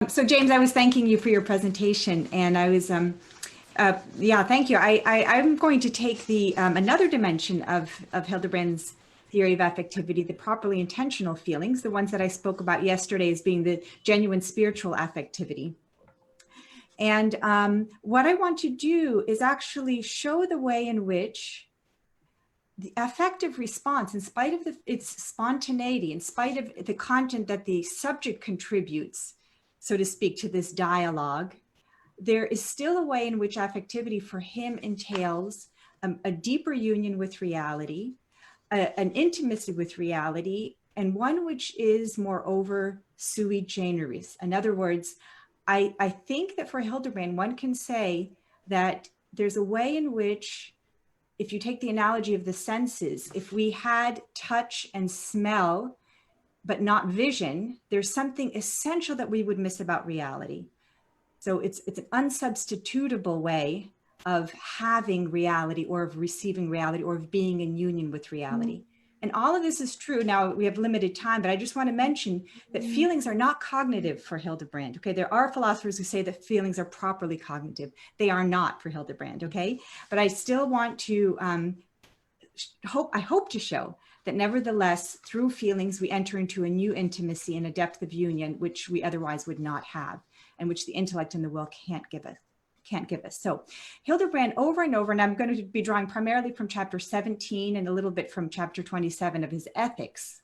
So James, I was thanking you for your presentation, and I was, yeah, thank you. I'm going to take the another dimension of Hildebrand's theory of affectivity, the properly intentional feelings, the ones that I spoke about yesterday as being the genuine spiritual affectivity. And what I want to do is actually show the way in which the affective response, in spite of its spontaneity, in spite of the content that the subject contributes, so to speak, to this dialogue, there is still a way in which affectivity for him entails a deeper union with reality, an intimacy with reality, and one which is moreover sui generis. In other words, I think that for Hildebrand, one can say that there's a way in which, if you take the analogy of the senses, if we had touch and smell, but not vision, there's something essential that we would miss about reality. So it's an unsubstitutable way of having reality or of receiving reality or of being in union with reality. And all of this is true. Now we have limited time, but I just want to mention that feelings are not cognitive for Hildebrand. Okay, there are philosophers who say that feelings are properly cognitive. They are not for Hildebrand. Okay, but I still want to I hope to show that nevertheless, through feelings, we enter into a new intimacy and a depth of union, which we otherwise would not have, and which the intellect and the will can't give us. So Hildebrand over and over, and I'm going to be drawing primarily from chapter 17 and a little bit from chapter 27 of his Ethics.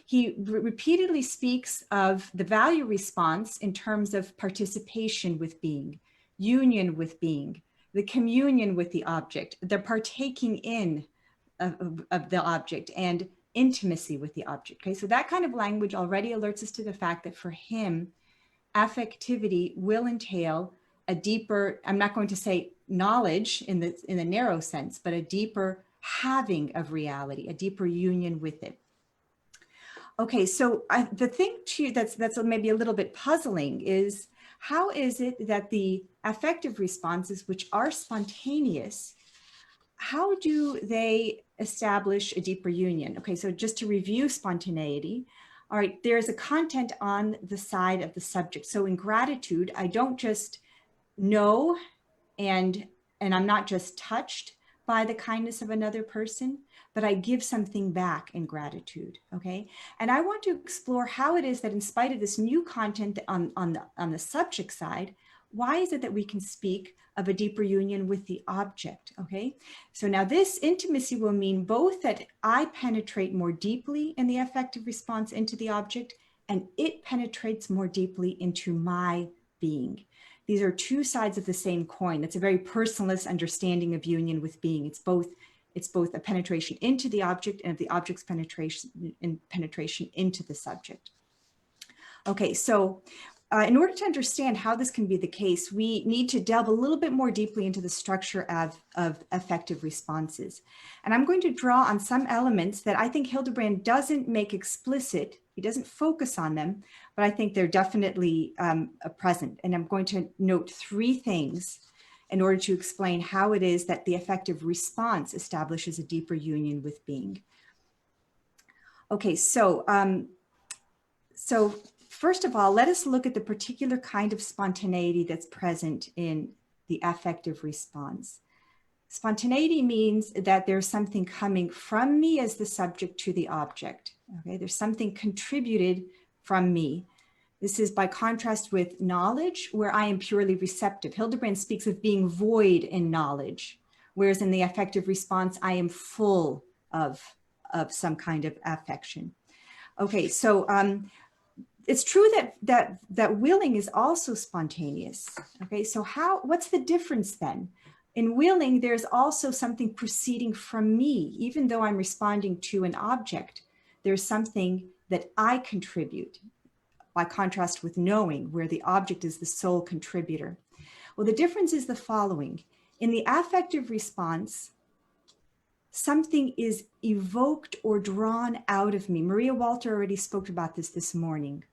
He repeatedly speaks of the value response in terms of participation with being, union with being, the communion with the object, the partaking in of the object, and intimacy with the object. Okay, so that kind of language already alerts us to the fact that for him, affectivity will entail a deeper, I'm not going to say knowledge in the narrow sense, but a deeper having of reality, a deeper union with it. Okay, so the thing too that's maybe a little bit puzzling is, how is it that the affective responses, which are spontaneous, how do they establish a deeper union? Okay, so just to review spontaneity, all right, there's a content on the side of the subject. So in gratitude, I don't just know and I'm not just touched by the kindness of another person, but I give something back in gratitude, okay? And I want to explore how it is that in spite of this new content on the subject side, why is it that we can speak of a deeper union with the object, okay? So now this intimacy will mean both that I penetrate more deeply in the affective response into the object, and it penetrates more deeply into my being. These are two sides of the same coin. That's a very personalist understanding of union with being. It's both a penetration into the object and of the object's penetration into the subject. Okay, so in order to understand how this can be the case, we need to delve a little bit more deeply into the structure of affective responses. And I'm going to draw on some elements that I think Hildebrand doesn't make explicit. He doesn't focus on them, but I think they're definitely present. And I'm going to note three things in order to explain how it is that the affective response establishes a deeper union with being. Okay, so first of all, let us look at the particular kind of spontaneity that's present in the affective response. Spontaneity means that there's something coming from me as the subject to the object. Okay, there's something contributed from me. This is by contrast with knowledge, where I am purely receptive. Hildebrand speaks of being void in knowledge, whereas in the affective response, I am full of some kind of affection. Okay, so it's true that willing is also spontaneous. Okay, so what's the difference then? In willing, there's also something proceeding from me. Even though I'm responding to an object, there's something that I contribute, by contrast with knowing, where the object is the sole contributor. Well, the difference is the following. In the affective response, something is evoked or drawn out of me. Maria Walter already spoke about this morning.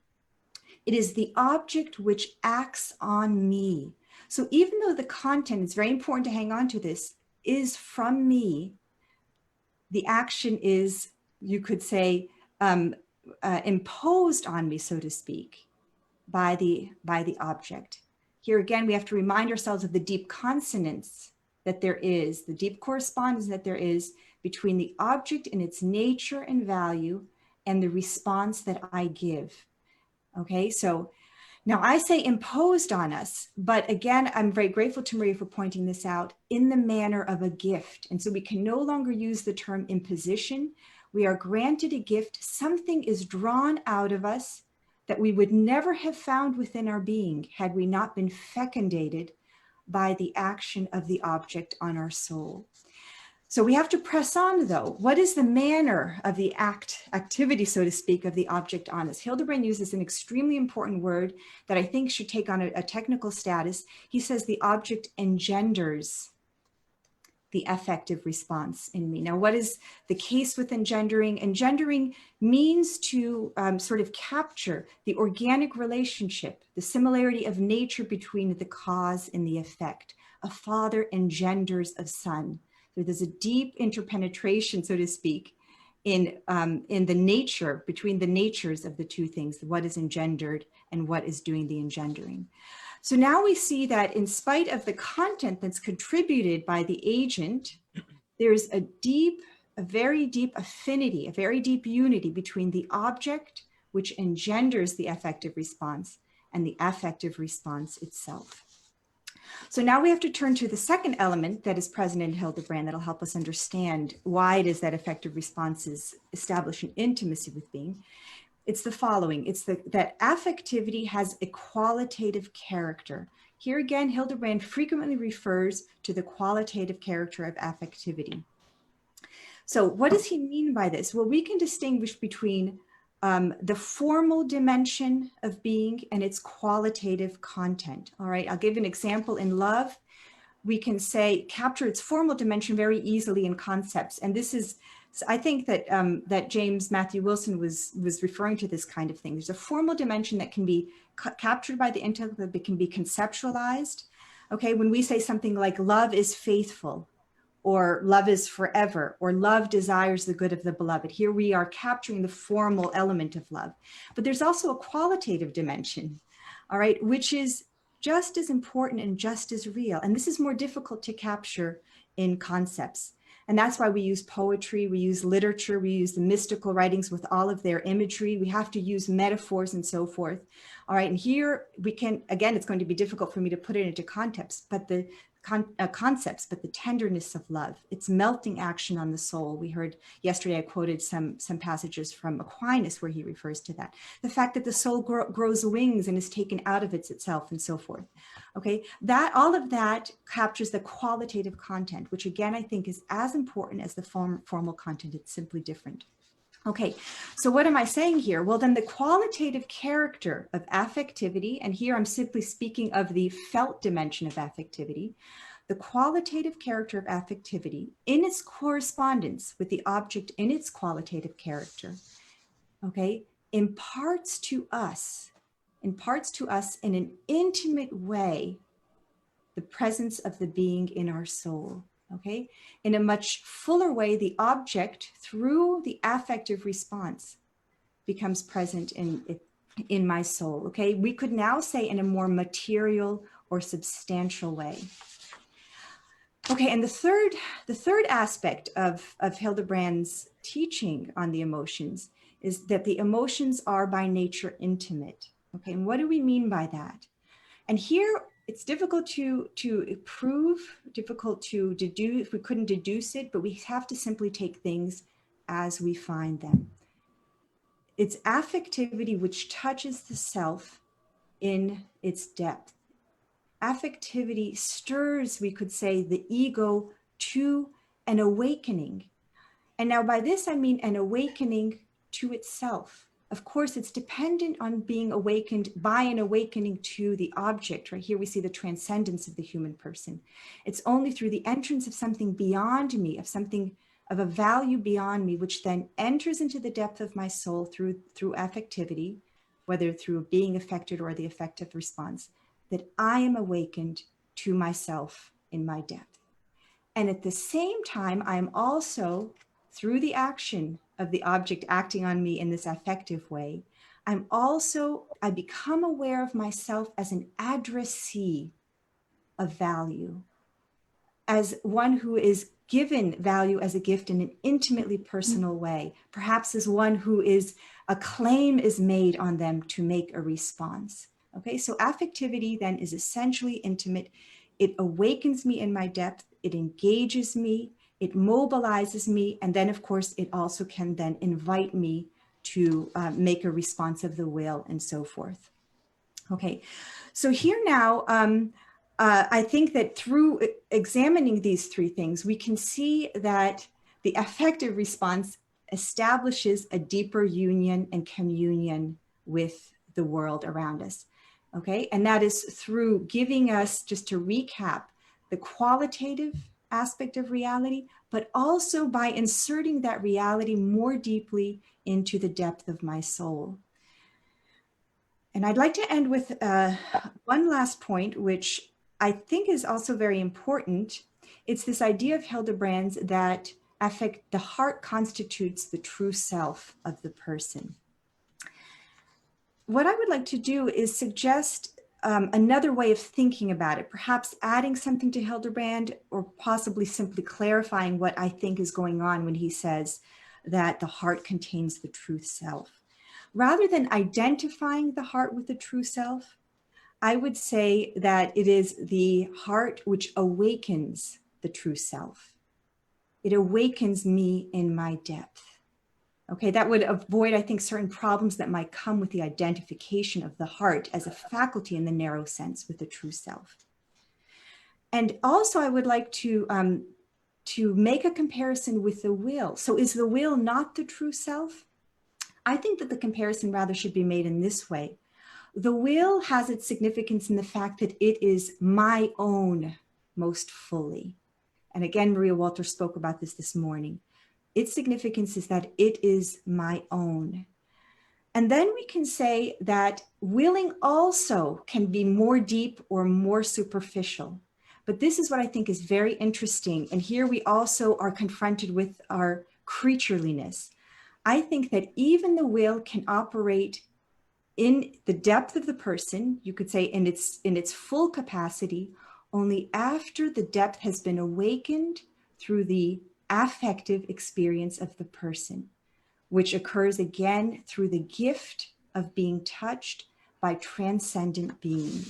It is the object which acts on me. So even though the content, it's very important to hang on to this, is from me, the action is, you could say, imposed on me, so to speak. by the object. Here again, we have to remind ourselves of the deep consonance that there is, the deep correspondence that there is between the object and its nature and value and the response that I give. Okay, so now I say imposed on us, but again, I'm very grateful to Maria for pointing this out, in the manner of a gift. And so we can no longer use the term imposition. We are granted a gift. Something is drawn out of us that we would never have found within our being had we not been fecundated by the action of the object on our soul. So we have to press on, though. What is the manner of the activity, so to speak, of the object on us? Hildebrand uses an extremely important word that I think should take on a technical status. He says the object engenders the affective response in me. Now, what is the case with engendering? Engendering means to sort of capture the organic relationship, the similarity of nature between the cause and the effect. A father engenders a son. So there's a deep interpenetration, so to speak, in the nature, between the natures of the two things, what is engendered and what is doing the engendering. So now we see that in spite of the content that's contributed by the agent, there's a very deep affinity, a very deep unity between the object, which engenders the affective response, and the affective response itself. So now we have to turn to the second element that is present in Hildebrand that'll help us understand why it is that affective responses establish an intimacy with being. It's the following. It's that affectivity has a qualitative character. Here again, Hildebrand frequently refers to the qualitative character of affectivity. So what does he mean by this? Well, we can distinguish between the formal dimension of being and its qualitative content. All right, I'll give an example. In love, we can say capture its formal dimension very easily in concepts. And this is, I think that that James Matthew Wilson was referring to this kind of thing. There's a formal dimension that can be captured by the intellect, that can be conceptualized. Okay, when we say something like love is faithful, or love is forever, or love desires the good of the beloved. Here we are capturing the formal element of love. But there's also a qualitative dimension, all right, which is just as important and just as real. And this is more difficult to capture in concepts. And that's why we use poetry, we use literature, we use the mystical writings with all of their imagery. We have to use metaphors and so forth. All right, and here we can, again, it's going to be difficult for me to put it into context, but the concepts, but the tenderness of love, its melting action on the soul. We heard yesterday, I quoted some passages from Aquinas where he refers to that. The fact that the soul grows wings and is taken out of itself and so forth. Okay, that all of that captures the qualitative content, which again, I think is as important as the formal content. It's simply different. Okay, so what am I saying here? Well, then the qualitative character of affectivity, and here I'm simply speaking of the felt dimension of affectivity, the qualitative character of affectivity in its correspondence with the object in its qualitative character, okay, imparts to us in an intimate way the presence of the being in our soul. Okay, in a much fuller way, the object through the affective response becomes present in my soul. Okay, we could now say in a more material or substantial way. Okay, and the third aspect of Hildebrand's teaching on the emotions is that the emotions are by nature intimate. Okay, and what do we mean by that? And here, it's difficult to prove, difficult to deduce. We couldn't deduce it, but we have to simply take things as we find them. It's affectivity which touches the self in its depth. Affectivity stirs, we could say, the ego to an awakening. And now by this, I mean an awakening to itself. Of course, it's dependent on being awakened by an awakening to the object. Right here, we see the transcendence of the human person. It's only through the entrance of something beyond me, of something of a value beyond me, which then enters into the depth of my soul through affectivity, whether through being affected or the affective response, that I am awakened to myself in my depth. And at the same time, I am also, through the action of the object acting on me in this affective way, I become aware of myself as an addressee of value, as one who is given value as a gift in an intimately personal way, perhaps as one who is, a claim is made on them to make a response. Okay, so affectivity then is essentially intimate. It awakens me in my depth, it engages me, it mobilizes me, and then of course it also can then invite me to make a response of the will and so forth. Okay, so here now, I think that through examining these three things, we can see that the affective response establishes a deeper union and communion with the world around us. Okay, and that is through giving us, just to recap, the qualitative aspect of reality, but also by inserting that reality more deeply into the depth of my soul. And I'd like to end with one last point, which I think is also very important. It's this idea of Hildebrand's that the heart constitutes the true self of the person. What I would like to do is suggest another way of thinking about it, perhaps adding something to Hildebrand, or possibly simply clarifying what I think is going on when he says that the heart contains the true self. Rather than identifying the heart with the true self, I would say that it is the heart which awakens the true self. It awakens me in my depth. Okay, that would avoid, I think, certain problems that might come with the identification of the heart as a faculty in the narrow sense with the true self. And also, I would like to make a comparison with the will. So is the will not the true self? I think that the comparison rather should be made in this way. The will has its significance in the fact that it is my own most fully. And again, Maria Walter spoke about this morning. Its significance is that it is my own. And then we can say that willing also can be more deep or more superficial. But this is what I think is very interesting. And here we also are confronted with our creatureliness. I think that even the will can operate in the depth of the person, you could say in its full capacity, only after the depth has been awakened through the affective experience of the person, which occurs again through the gift of being touched by transcendent being.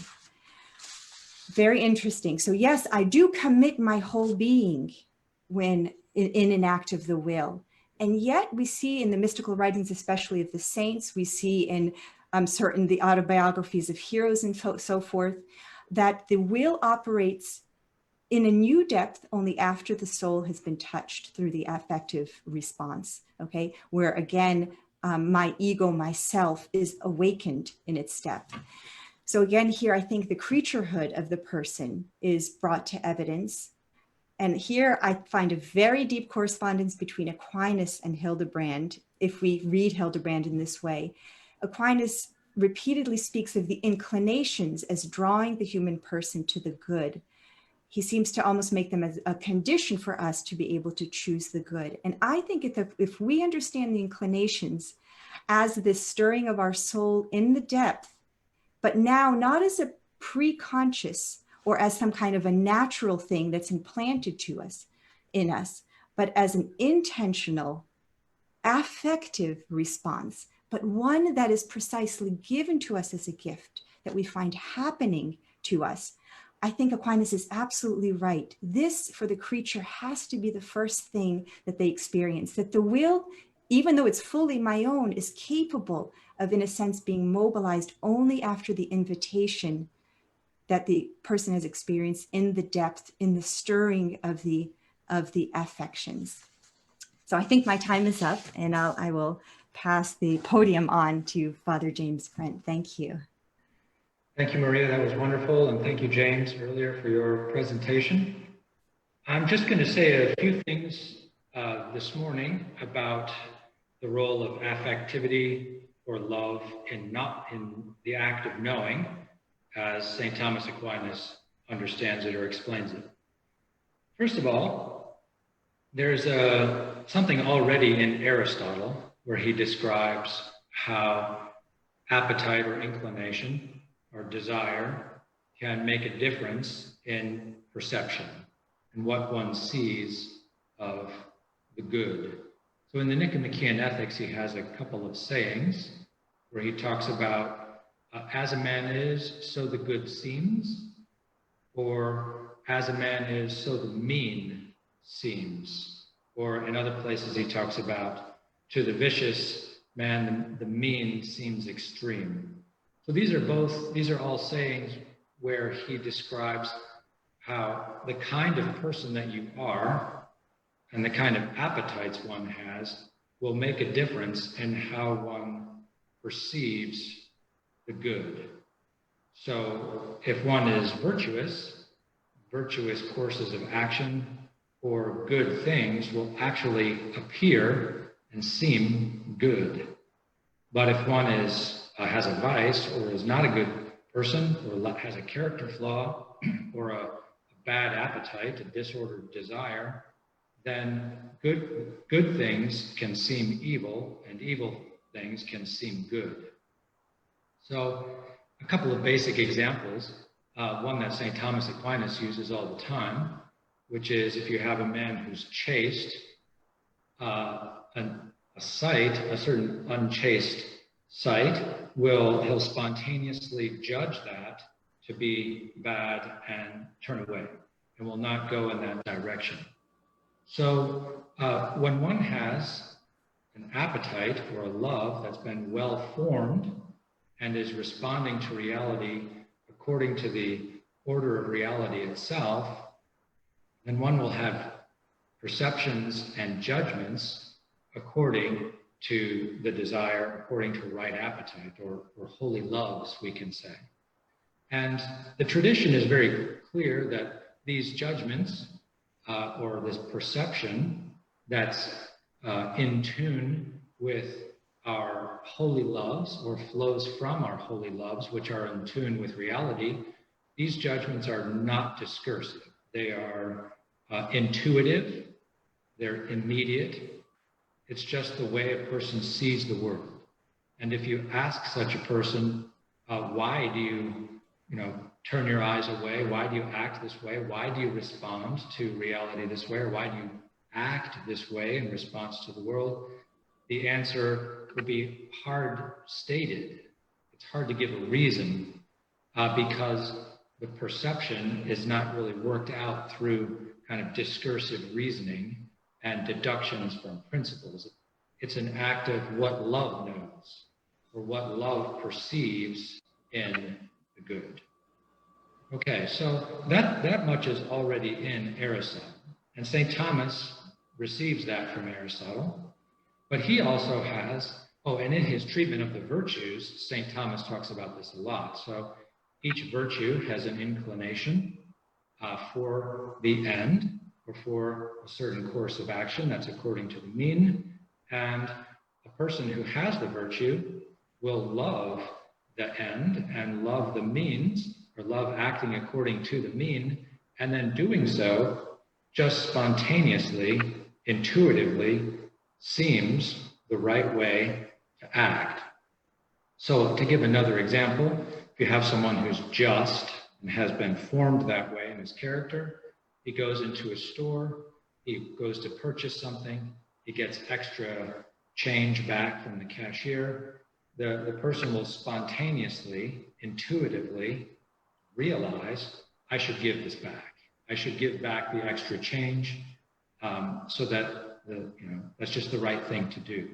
Very interesting. So yes, I do commit my whole being when in an act of the will. And yet we see in the mystical writings, especially of the saints, we see in certain the autobiographies of heroes and so forth, that the will operates in a new depth only after the soul has been touched through the affective response, okay? Where again, my ego, myself, is awakened in its depth. So again, here, I think the creaturehood of the person is brought to evidence. And here I find a very deep correspondence between Aquinas and Hildebrand, if we read Hildebrand in this way. Aquinas repeatedly speaks of the inclinations as drawing the human person to the good. He seems to almost make them as a condition for us to be able to choose the good. And I think if we understand the inclinations as this stirring of our soul in the depth, but now not as a pre-conscious or as some kind of a natural thing that's implanted to us, in us, but as an intentional, affective response, but one that is precisely given to us as a gift that we find happening to us. I think Aquinas is absolutely right. This, for the creature, has to be the first thing that they experience, that the will, even though it's fully my own, is capable of, in a sense, being mobilized only after the invitation that the person has experienced in the depth, in the stirring of the affections. So I think my time is up, and I will pass the podium on to Father James Brent. Thank you. Thank you, Maria. That was wonderful. And thank you, James, earlier for your presentation. I'm just going to say a few things this morning about the role of affectivity or love in the act of knowing, as St. Thomas Aquinas understands it or explains it. First of all, there's something already in Aristotle where he describes how appetite or inclination or desire can make a difference in perception and what one sees of the good. So in the Nicomachean Ethics, he has a couple of sayings where he talks about as a man is, so the good seems, or as a man is, so the mean seems. Or in other places, he talks about to the vicious man, the mean seems extreme. So these are all sayings where he describes how the kind of person that you are and the kind of appetites one has will make a difference in how one perceives the good. So if one is virtuous courses of action or good things will actually appear and seem good. But if one has a vice or is not a good person or has a character flaw or a bad appetite, a disordered desire, then good things can seem evil and evil things can seem good. So a couple of basic examples, one that St. Thomas Aquinas uses all the time, which is if you have a man who's chaste, a certain unchaste sight, he'll spontaneously judge that to be bad and turn away and will not go in that direction. So when one has an appetite or a love that's been well formed and is responding to reality according to the order of reality itself, then one will have perceptions and judgments according to the desire, according to right appetite or holy loves, we can say. And the tradition is very clear that these judgments or this perception that's in tune with our holy loves or flows from our holy loves, which are in tune with reality, these judgments are not discursive. They are intuitive, they're immediate. It's just the way a person sees the world. And if you ask such a person, why do you turn your eyes away? Why do you act this way? Why do you respond to reality this way? Or why do you act this way in response to the world? The answer would be hard stated. It's hard to give a reason because the perception is not really worked out through kind of discursive reasoning and deductions from principles. It's an act of what love knows or what love perceives in the good. Okay, so that much is already in Aristotle. And St. Thomas receives that from Aristotle. But he also has, and in his treatment of the virtues, St. Thomas talks about this a lot. So each virtue has an inclination for the end or for a certain course of action that's according to the mean. And a person who has the virtue will love the end and love the means, or love acting according to the mean, and then doing so just spontaneously, intuitively, seems the right way to act. So to give another example, if you have someone who's just and has been formed that way in his character, he goes into a store, he goes to purchase something, he gets extra change back from the cashier, the person will spontaneously, intuitively realize, I should give this back. I should give back the extra change so that that's just the right thing to do.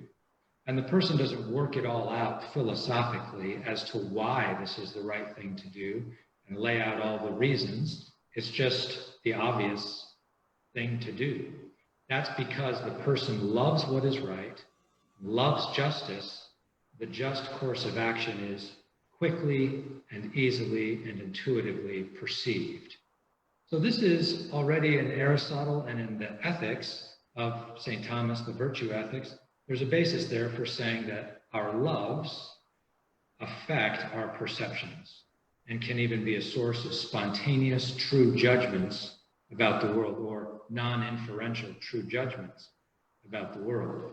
And the person doesn't work it all out philosophically as to why this is the right thing to do and lay out all the reasons. It's just the obvious thing to do. That's because the person loves what is right, loves justice. The just course of action is quickly and easily and intuitively perceived. So this is already in Aristotle and in the ethics of St. Thomas, the virtue ethics. There's a basis there for saying that our loves affect our perceptions and can even be a source of spontaneous true judgments about the world, or non-inferential true judgments about the world.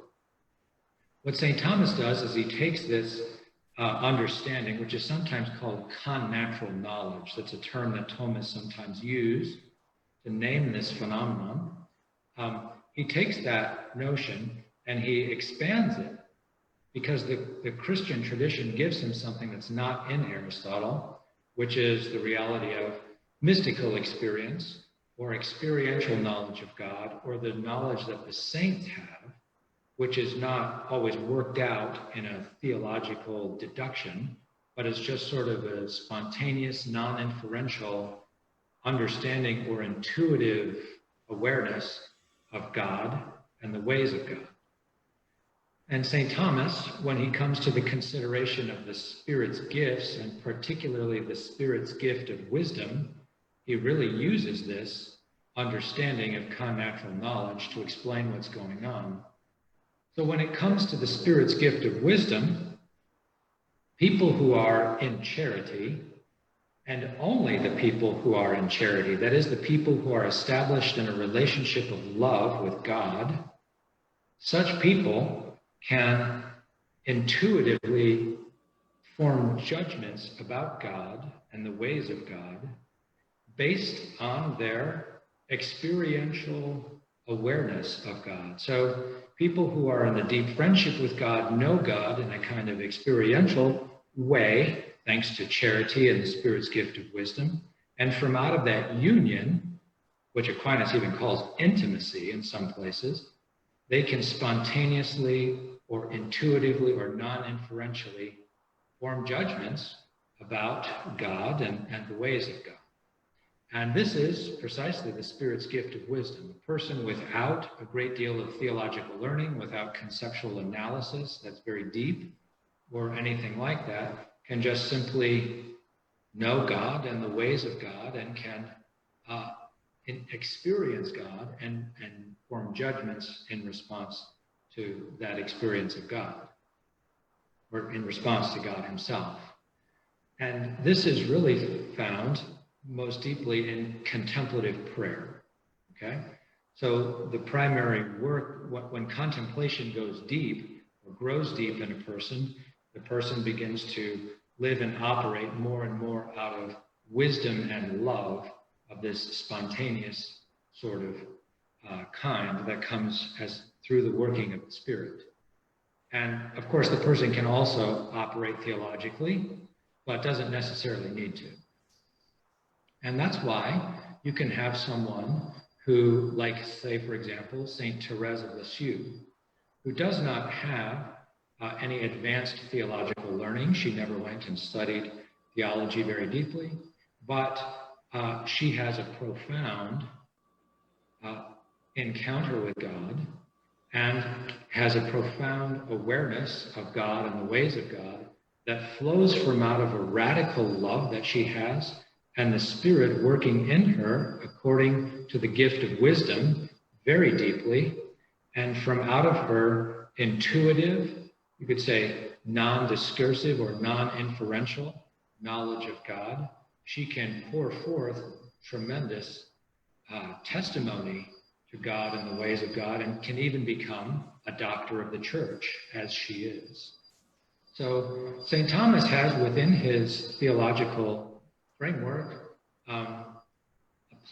What St. Thomas does is he takes this understanding, which is sometimes called connatural knowledge. That's a term that Thomists sometimes use to name this phenomenon. He takes that notion and he expands it, because the Christian tradition gives him something that's not in Aristotle, which is the reality of mystical experience or experiential knowledge of God, or the knowledge that the saints have, which is not always worked out in a theological deduction, but is just sort of a spontaneous, non-inferential understanding or intuitive awareness of God and the ways of God. And St. Thomas, when he comes to the consideration of the Spirit's gifts, and particularly the Spirit's gift of wisdom, he really uses this understanding of connatural knowledge to explain what's going on. So when it comes to the Spirit's gift of wisdom, people who are in charity, and only the people who are in charity, that is, the people who are established in a relationship of love with God, such people can intuitively form judgments about God and the ways of God based on their experiential awareness of God. So people who are in a deep friendship with God know God in a kind of experiential way, thanks to charity and the Spirit's gift of wisdom. And from out of that union, which Aquinas even calls intimacy in some places, they can spontaneously or intuitively or non-inferentially form judgments about God and the ways of God. And this is precisely the Spirit's gift of wisdom. A person without a great deal of theological learning, without conceptual analysis that's very deep or anything like that, can just simply know God and the ways of God and can experience God and form judgments in response to that experience of God, or in response to God himself. And this is really found most deeply in contemplative prayer, okay? So the primary work, when contemplation goes deep or grows deep in a person, the person begins to live and operate more and more out of wisdom and love of this spontaneous sort of kind that comes as through the working of the Spirit. And of course, the person can also operate theologically, but doesn't necessarily need to. And that's why you can have someone who, like, say, for example, Saint Therese of Lisieux, who does not have any advanced theological learning. She never went and studied theology very deeply, but she has a profound encounter with God and has a profound awareness of God and the ways of God that flows from out of a radical love that she has and the Spirit working in her according to the gift of wisdom very deeply, and from out of her intuitive, you could say non-discursive or non-inferential knowledge of God, she can pour forth tremendous testimony to God and the ways of God, and can even become a doctor of the church, as she is. So St. Thomas has within his theological framework a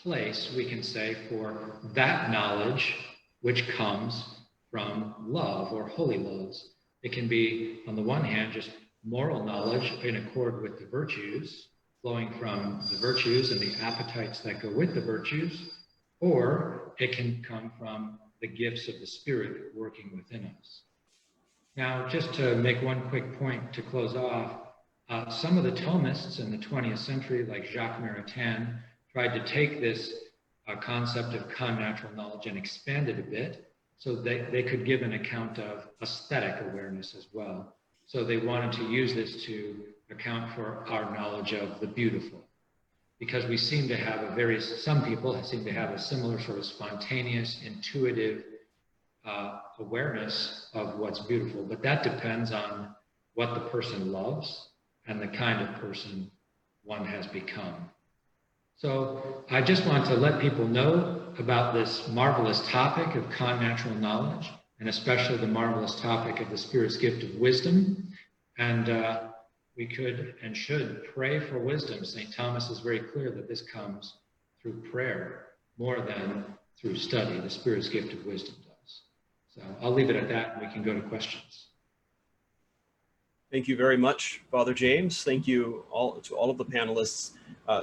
place, we can say, for that knowledge which comes from love or holy loves. It can be, on the one hand, just moral knowledge in accord with the virtues, flowing from the virtues and the appetites that go with the virtues, or it can come from the gifts of the Spirit working within us. Now, just to make one quick point to close off, some of the Thomists in the 20th century, like Jacques Maritain, tried to take this concept of connatural knowledge and expand it a bit so they could give an account of aesthetic awareness as well. So they wanted to use this to account for our knowledge of the beautiful, because we seem to have some people seem to have a similar sort of spontaneous, intuitive awareness of what's beautiful, but that depends on what the person loves and the kind of person one has become. So I just want to let people know about this marvelous topic of connatural knowledge, and especially the marvelous topic of the Spirit's gift of wisdom. And we could and should pray for wisdom. St. Thomas is very clear that this comes through prayer more than through study. The Spirit's gift of wisdom does. So I'll leave it at that, and we can go to questions. Thank you very much, Father James. Thank you to all of the panelists.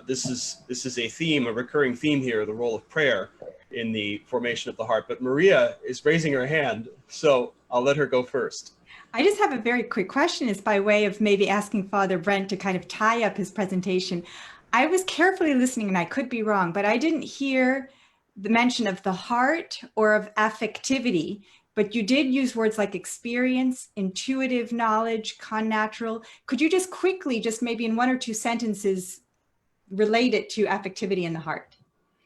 This is a theme, a recurring theme here, the role of prayer in the formation of the heart. But Maria is raising her hand, so I'll let her go first. I just have a very quick question. It's by way of maybe asking Father Brent to kind of tie up his presentation. I was carefully listening, and I could be wrong, but I didn't hear the mention of the heart or of affectivity. But you did use words like experience, intuitive knowledge, connatural. Could you just quickly, just maybe in one or two sentences, relate it to affectivity in the heart?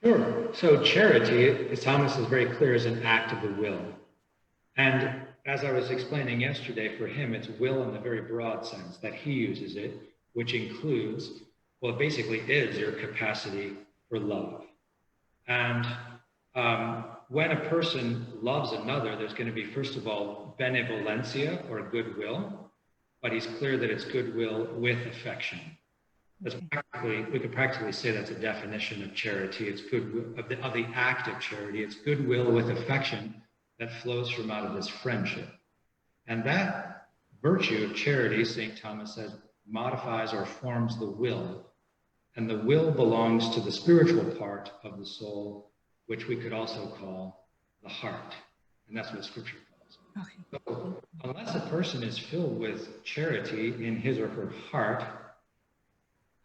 Sure. So charity, as Thomas is very clear, is an act of the will. And as I was explaining yesterday, for him, it's will in the very broad sense that he uses it, which includes, well, it basically is your capacity for love. And when a person loves another, there's going to be, first of all, benevolencia, or goodwill, but he's clear that it's goodwill with affection. That's we could practically say that's a definition of charity. It's goodwill, of the act of charity. It's goodwill with affection that flows from out of this friendship. And that virtue of charity, St. Thomas says, modifies or forms the will. And the will belongs to the spiritual part of the soul, which we could also call the heart. And that's what Scripture calls it. Okay. So unless a person is filled with charity in his or her heart,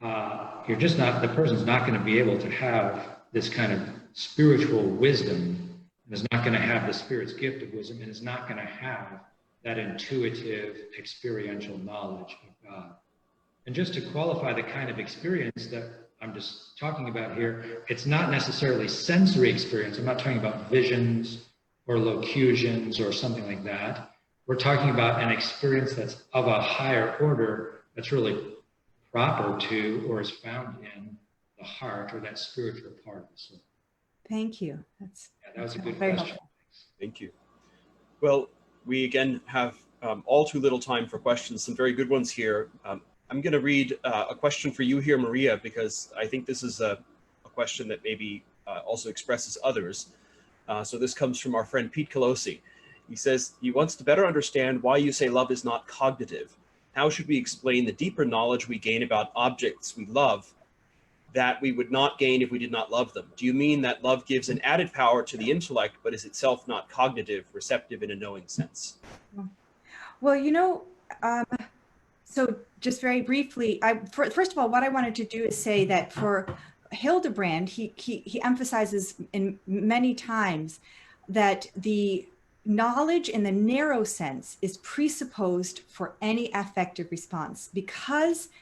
the person's not going to be able to have this kind of spiritual wisdom, and is not going to have the Spirit's gift of wisdom, and is not going to have that intuitive, experiential knowledge of God. And just to qualify the kind of experience that I'm just talking about here, it's not necessarily sensory experience. I'm not talking about visions or locutions or something like that. We're talking about an experience that's of a higher order, that's really proper to or is found in the heart, or that spiritual part of the soul. Thank you. That was a good very question. helpful. Thank you. Well, we again have all too little time for questions, some very good ones here. I'm going to read a question for you here, Maria, because I think this is a question that maybe also expresses others. So this comes from our friend Pete Colosi. He says he wants to better understand why you say love is not cognitive. How should we explain the deeper knowledge we gain about objects we love that we would not gain if we did not love them? Do you mean that love gives an added power to the intellect, but is itself not cognitive, receptive in a knowing sense? Well, so just very briefly, first of all, what I wanted to do is say that for Hildebrand, he emphasizes in many times that the knowledge in the narrow sense is presupposed for any affective response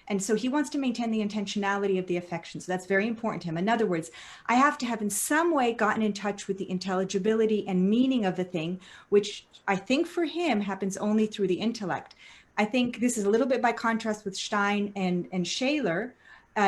and so he wants to maintain the intentionality of the affection. So that's very important to him. In other words, I have to have in some way gotten in touch with the intelligibility and meaning of the thing, which I think for him happens only through the intellect. I think this is a little bit by contrast with Stein and Scheler.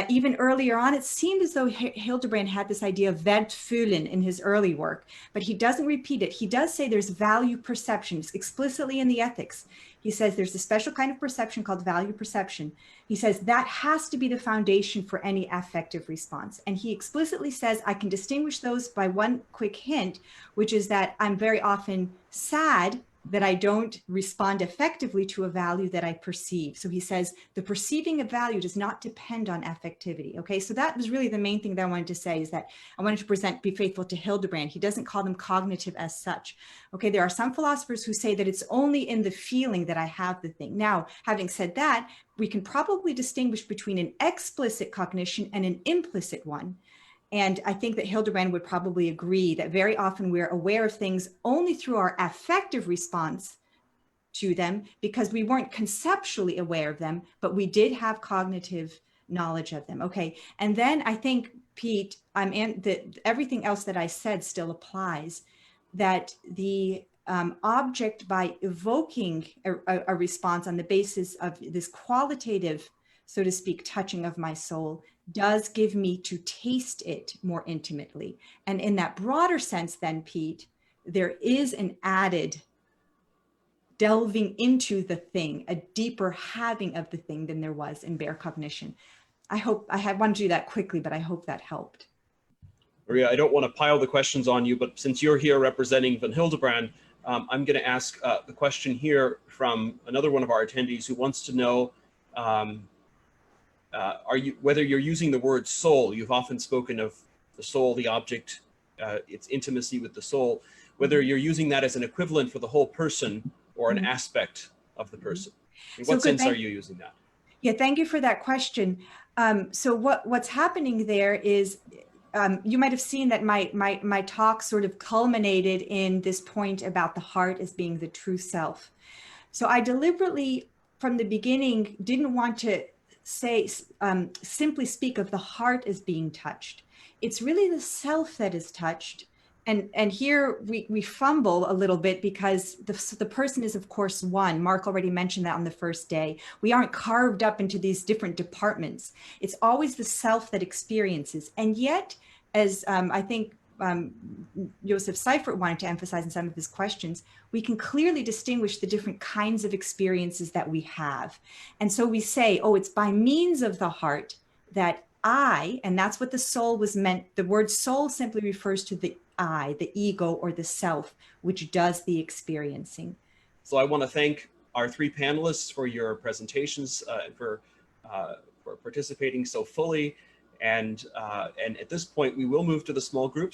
Even earlier on, it seemed as though Hildebrand had this idea of Wertfühlen in his early work, but he doesn't repeat it. He does say there's value perception explicitly in the ethics. He says there's a special kind of perception called value perception. He says that has to be the foundation for any affective response. And he explicitly says, I can distinguish those by one quick hint, which is that I'm very often sad that I don't respond effectively to a value that I perceive. So he says the perceiving of value does not depend on affectivity. Okay, so that was really the main thing that I wanted to say, is that I wanted to be faithful to Hildebrand. He doesn't call them cognitive as such. Okay, there are some philosophers who say that it's only in the feeling that I have the thing. Now, having said that, we can probably distinguish between an explicit cognition and an implicit one. And I think that Hildebrand would probably agree that very often we're aware of things only through our affective response to them, because we weren't conceptually aware of them, but we did have cognitive knowledge of them. Okay. And then I think, Pete, everything else that I said still applies, that the object, by evoking a response on the basis of this qualitative, so to speak, touching of my soul, does give me to taste it more intimately. And in that broader sense then, Pete, there is an added delving into the thing, a deeper having of the thing than there was in bare cognition. I hope I wanted to do that quickly, but I hope that helped. Maria, I don't want to pile the questions on you, but since you're here representing Van Hildebrand, I'm going to ask the question here from another one of our attendees who wants to know whether you're using the word soul. You've often spoken of the soul, the object, its intimacy with the soul, whether you're using that as an equivalent for the whole person or an aspect of the person. In what sense are you using that? Yeah, thank you for that question. So what's happening there is, you might have seen that my talk sort of culminated in this point about the heart as being the true self. So I deliberately, from the beginning, didn't want to say simply speak of the heart as being touched. It's really the self that is touched. And here we fumble a little bit because the person is, of course, one. Mark already mentioned that on the first day. We aren't carved up into these different departments. It's always the self that experiences. And yet, as I think Joseph Seifert wanted to emphasize in some of his questions, we can clearly distinguish the different kinds of experiences that we have. And so we say, oh, it's by means of the heart that I, and that's what the soul was meant. The word soul simply refers to the I, the ego or the self, which does the experiencing. So I want to thank our three panelists for your presentations, for participating so fully. And at this point, we will move to the small groups.